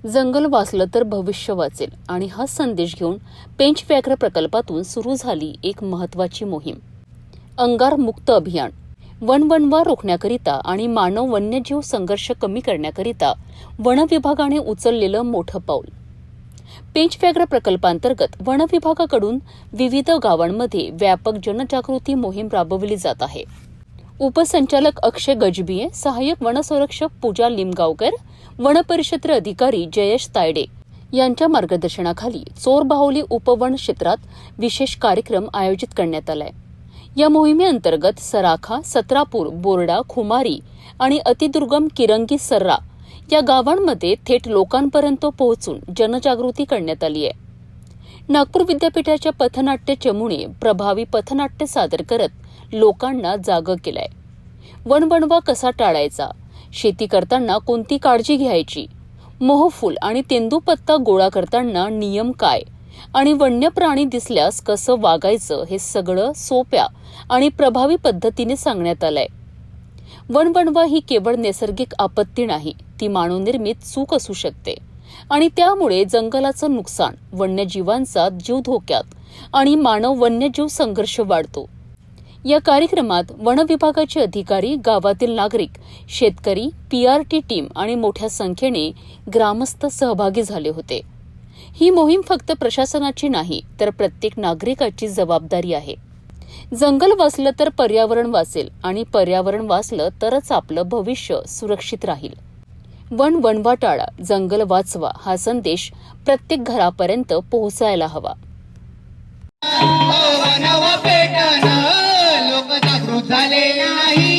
जंगल वाचलं तर भविष्य वाचेल आणि हा संदेश घेऊन पेंच व्याघ्र प्रकल्पातून सुरू झाली एक महत्वाची मोहीम, अंगार मुक्त अभियान. वनवनवा रोखण्याकरिता आणि मानव वन्यजीव संघर्ष कमी करण्याकरिता वन विभागाने उचललेलं मोठं पाऊल. पेंच व्याघ्र प्रकल्पांतर्गत वन विभागाकडून विविध गावांमध्ये व्यापक जनजागृती मोहीम राबवली जात आहे. उपसंचालक अक्षय गजबिये, सहाय्यक वनसंरक्षक पूजा लिमगावकर, वनपरिक्षेत्र अधिकारी जयेश तायडे यांच्या मार्गदर्शनाखाली चोरबाहुली उपवन क्षेत्रात विशेष कार्यक्रम आयोजित करण्यात आलाय. या मोहिमेअंतर्गत सराखा, सत्रापूर, बोर्डा, खुमारी आणि अतिदुर्गम किरंगी सर्रा या गावांमध्ये थेट लोकांपर्यंत पोहोचून जनजागृती करण्यात आली आहे. नागपूर विद्यापीठाच्या पथनाट्य चमूने प्रभावी पथनाट्य सादर करत लोकांना जागं केलंय. वनवनवा कसा टाळायचा, शेती करताना कोणती काळजी घ्यायची, मोहफूल आणि तेंदूपत्ता गोळा करताना नियम काय आणि वन्य प्राणी दिसल्यास कसं वागायचं हे सगळं सोप्या आणि प्रभावी पद्धतीने सांगण्यात आलंय. वनवनवा ही केवळ नैसर्गिक आपत्ती नाही, ती मानवनिर्मित चूक असू शकते आणि त्यामुळे जंगलाचं नुकसान, वन्यजीवांचा जीव धोक्यात आणि मानव वन्यजीव संघर्ष वाढतो. या कार्यक्रमात वन विभागाचे अधिकारी, गावातील नागरिक, शेतकरी, पीआरटी टीम आणि मोठ्या संख्येने ग्रामस्थ सहभागी झाले होते. ही मोहीम फक्त प्रशासनाची नाही, तर प्रत्येक नागरिकाची जबाबदारी आहे. जंगल वाचलं तर पर्यावरण वाचेल आणि पर्यावरण वाचलं तरच आपलं भविष्य सुरक्षित राहील. वनवनवा टाळा, जंगल वाचवा हा संदेश प्रत्येक घरापर्यंत पोहोचायला हवा. लोक जागृत झाले नाही.